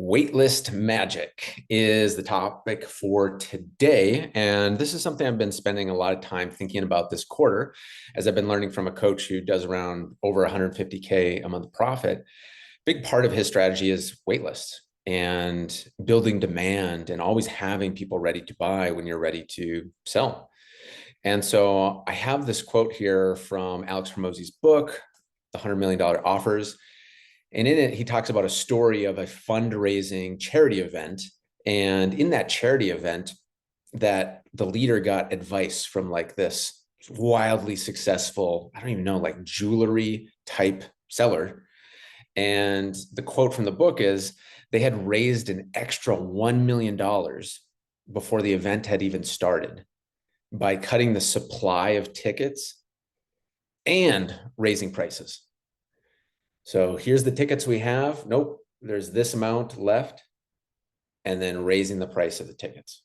Waitlist magic is the topic for today. And this is something I've been spending a lot of time thinking about this quarter as I've been learning from a coach who does around over 150K a month profit. Big part of his strategy is waitlist and building demand and always having people ready to buy when you're ready to sell. And so I have this quote here from Alex Hormozi's book, The $100 Million Offers. And in it, he talks about a story of a fundraising charity event. And in that charity event, that the leader got advice from like this wildly successful, I don't even know, like jewelry type seller. And the quote from the book is they had raised an extra $1 million before the event had even started by cutting the supply of tickets and raising prices. So here's the tickets we have. Nope, there's this amount left, and then raising the price of the tickets.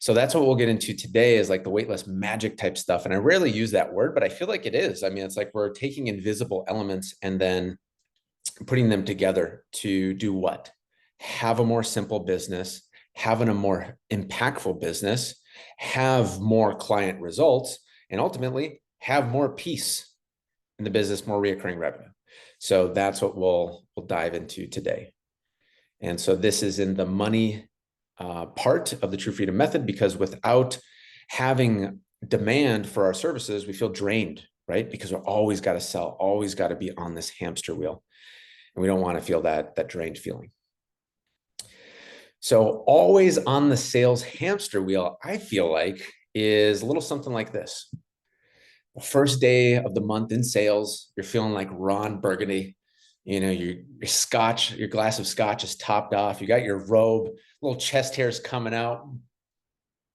So that's what we'll get into today is like the waitlist magic type stuff. And I rarely use that word, but I feel like it is. I mean, it's like we're taking invisible elements and then putting them together to do what? Have a more simple business, having a more impactful business, have more client results, and ultimately have more peace in the business, more recurring revenue. So that's what we'll dive into today. And so this is in the money part of the True Freedom Method, because without having demand for our services, we feel drained, right? Because we're always got to sell, always got to be on this hamster wheel. And we don't want to feel that drained feeling. So always on the sales hamster wheel, I feel like, is a little something like this. First day of the month in sales, you're feeling like Ron Burgundy. You know, your scotch, your glass of scotch is topped off. You got your robe, little chest hairs coming out.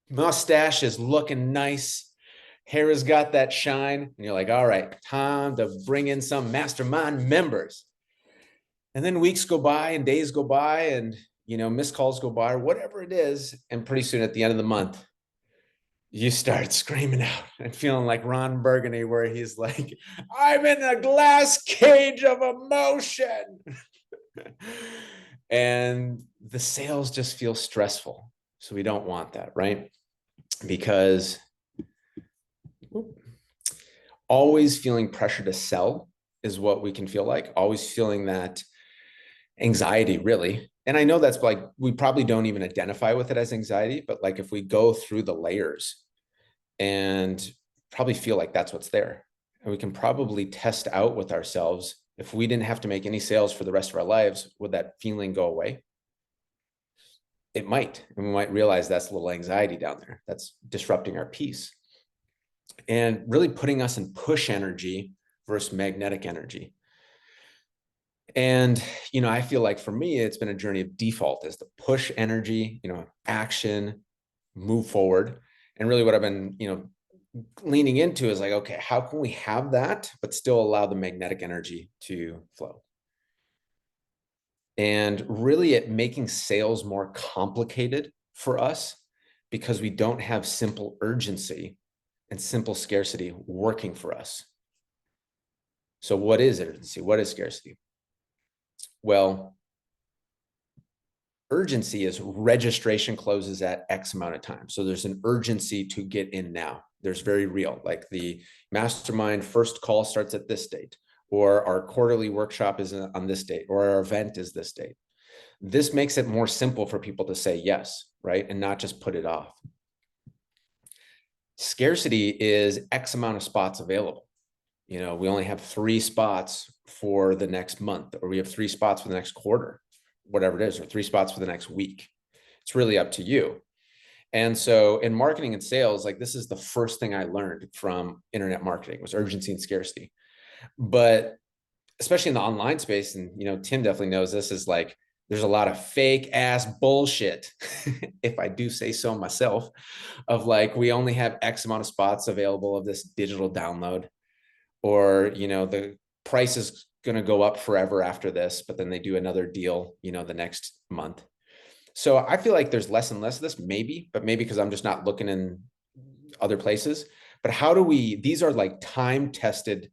Mustache is looking nice. Hair has got that shine. And you're like, all right, time to bring in some Mastermind members. And then weeks go by and days go by and, you know, missed calls go by or whatever it is. And pretty soon at the end of the month, you start screaming out and feeling like Ron Burgundy, where he's like, I'm in a glass cage of emotion. And the sales just feel stressful. So we don't want that, right? Because always feeling pressure to sell is what we can feel like, always feeling that anxiety, really. And I know that's like, we probably don't even identify with it as anxiety, but like if we go through the layers and probably feel like that's what's there. And we can probably test out with ourselves, if we didn't have to make any sales for the rest of our lives, would that feeling go away? It might. And we might realize that's a little anxiety down there that's disrupting our peace and really putting us in push energy versus magnetic energy. And, you know, I feel like for me, it's been a journey of default as the push energy, you know, action, move forward. And really what I've been, you know, leaning into is like, okay, how can we have that, but still allow the magnetic energy to flow? And really it making sales more complicated for us because we don't have simple urgency and simple scarcity working for us. So what is urgency? What is scarcity? Well, urgency is registration closes at X amount of time. So there's an urgency to get in now. There's very real, like the mastermind first call starts at this date, or our quarterly workshop is on this date, or our event is this date. This makes it more simple for people to say yes, right? And not just put it off. Scarcity is X amount of spots available. You know, we only have 3 spots for the next month, or we have 3 spots for the next quarter, whatever it is, or 3 spots for the next week. It's really up to you. And so in marketing and sales, like this is the first thing I learned from internet marketing was urgency and scarcity. But especially in the online space, and, you know, Tim definitely knows this, is like, there's a lot of fake ass bullshit, if I do say so myself, of like, we only have X amount of spots available of this digital download, or, you know, the price is going to go up forever after this, but then they do another deal, you know, the next month. So I feel like there's less and less of this, maybe, but maybe because I'm just not looking in other places. But how do we, these are like time tested,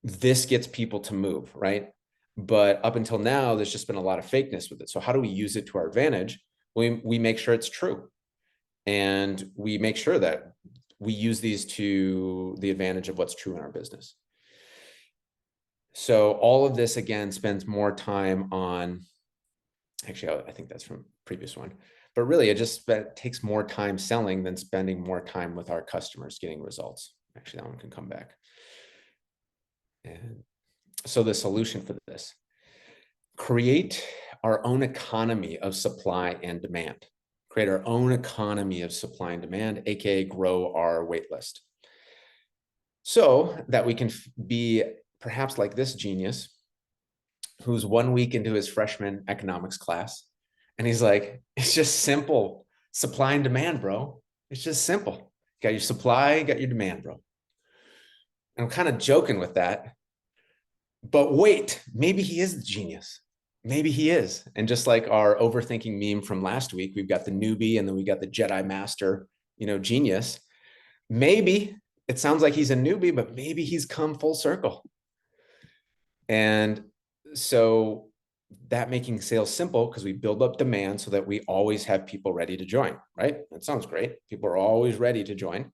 this gets people to move, right? But up until now, there's just been a lot of fakeness with it. So how do we use it to our advantage? We make sure it's true. And we make sure that we use these to the advantage of what's true in our business. So all of this, again, spends more time on, actually, I think that's from previous one, but really it just takes more time selling than spending more time with our customers getting results. Actually, that one can come back. And so the solution for this, create our own economy of supply and demand. Create our own economy of supply and demand, aka grow our wait list. So that we can be perhaps like this genius who's 1 week into his freshman economics class. And he's like, it's just simple supply and demand, bro. It's just simple. Got your supply, got your demand, bro. And I'm kind of joking with that. But wait, maybe he is the genius. Maybe he is. And just like our overthinking meme from last week, we've got the newbie and then we got the Jedi master, genius. Maybe it sounds like he's a newbie, but maybe he's come full circle. And so that making sales simple because we build up demand so that we always have people ready to join, right? That sounds great. People are always ready to join.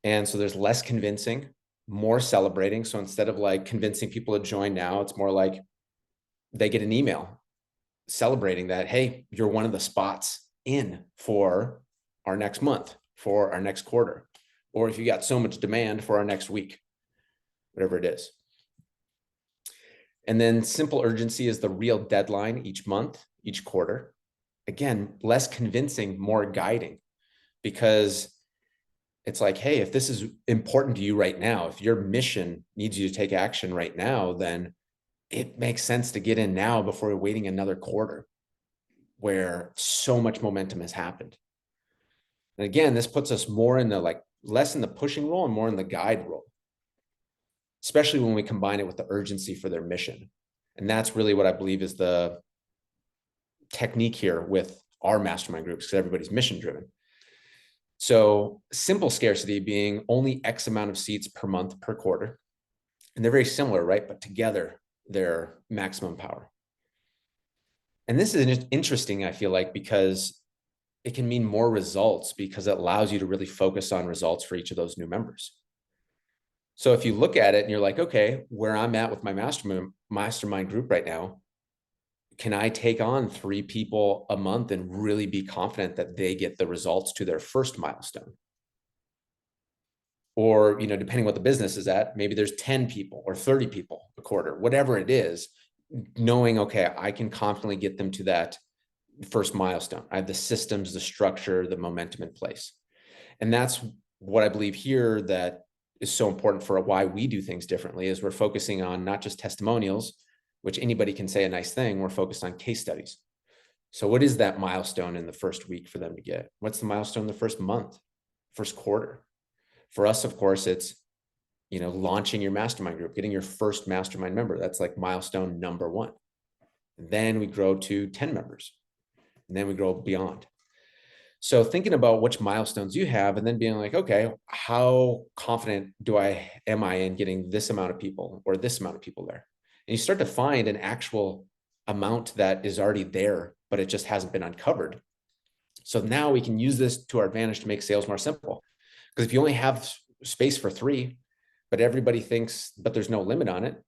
And so there's less convincing, more celebrating. So instead of like convincing people to join now, it's more like they get an email celebrating that, hey, you're one of the spots in for our next month, for our next quarter, or if you got so much demand for our next week, whatever it is. And then simple urgency is the real deadline each month, each quarter. Again, less convincing, more guiding, because it's like, hey, if this is important to you right now, if your mission needs you to take action right now, then it makes sense to get in now before we're waiting another quarter where so much momentum has happened. And again, this puts us more in the less in the pushing role and more in the guide role, especially when we combine it with the urgency for their mission. And that's really what I believe is the technique here with our mastermind groups, because everybody's mission driven. So simple scarcity being only X amount of seats per month per quarter. And they're very similar, right? But together, they're maximum power. And this is interesting, I feel like, because it can mean more results because it allows you to really focus on results for each of those new members. So if you look at it and you're like, okay, where I'm at with my mastermind group right now, can I take on 3 people a month and really be confident that they get the results to their first milestone? Or, depending what the business is at, maybe there's 10 people or 30 people a quarter, whatever it is, knowing, okay, I can confidently get them to that first milestone. I have the systems, the structure, the momentum in place. And that's what I believe here that is so important for why we do things differently, is we're focusing on not just testimonials, which anybody can say a nice thing. We're focused on case studies. So what is that milestone in the first week for them to get? What's the milestone in the first month, first quarter? For us, of course, it's, launching your mastermind group, getting your first mastermind member. That's like milestone number 1. Then we grow to 10 members, and then we grow beyond. So thinking about which milestones you have and then being like, okay, how confident am I in getting this amount of people or this amount of people there? And you start to find an actual amount that is already there, but it just hasn't been uncovered. So now we can use this to our advantage to make sales more simple. Because if you only have space for 3, but everybody thinks, but there's no limit on it,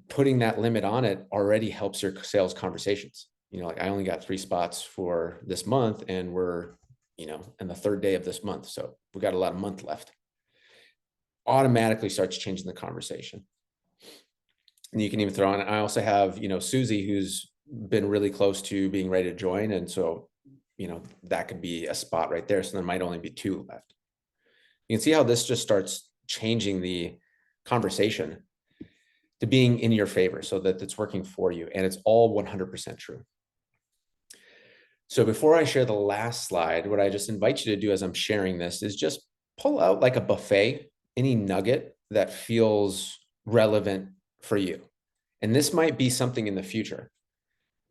putting that limit on it already helps your sales conversations. I only got 3 spots for this month and we're, in the 3rd day of this month. So we got a lot of month left. Automatically starts changing the conversation. And you can even throw on, I also have, Susie, who's been really close to being ready to join. And so, that could be a spot right there. So there might only be 2 left. You can see how this just starts changing the conversation to being in your favor so that it's working for you. And it's all 100% true. So before I share the last slide, what I just invite you to do as I'm sharing this is just pull out like a buffet, any nugget that feels relevant for you. And this might be something in the future.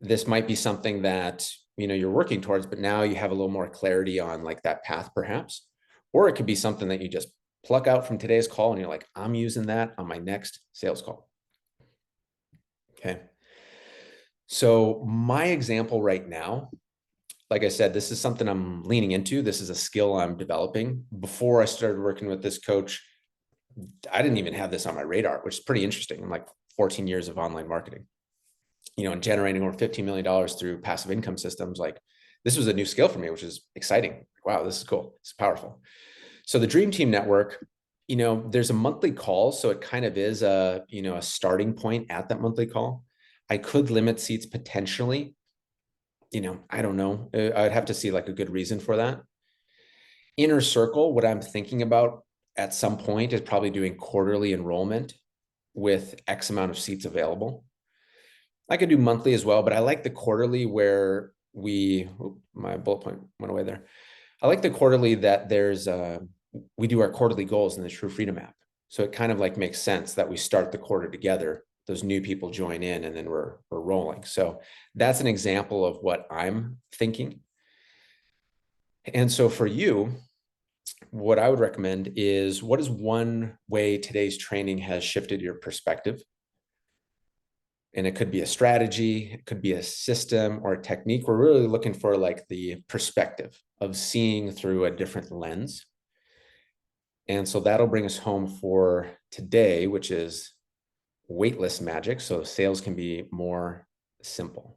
This might be something that, you're working towards, but now you have a little more clarity on like that path perhaps. Or it could be something that you just pluck out from today's call and you're like, I'm using that on my next sales call. Okay. So my example right now, like I said, this is something I'm leaning into. This is a skill I'm developing. Before I started working with this coach, I didn't even have this on my radar, which is pretty interesting. I'm like 14 years of online marketing, and generating over $15 million through passive income systems. Like this was a new skill for me, which is exciting. Wow, this is cool. It's powerful. So the Dream Team Network, there's a monthly call. So it kind of is a starting point at that monthly call. I could limit seats potentially. I don't know. I'd have to see like a good reason for that. Inner Circle, what I'm thinking about at some point is probably doing quarterly enrollment with X amount of seats available. I could do monthly as well, but I like the quarterly where my bullet point went away there. I like the quarterly that we do our quarterly goals in the True Freedom app. So it kind of like makes sense that we start the quarter together. Those new people join in and then we're rolling. So that's an example of what I'm thinking. And so for you, what I would recommend is, what is one way today's training has shifted your perspective? And it could be a strategy, it could be a system or a technique. We're really looking for like the perspective of seeing through a different lens. And so that'll bring us home for today, which is waitlist magic. So sales can be more simple.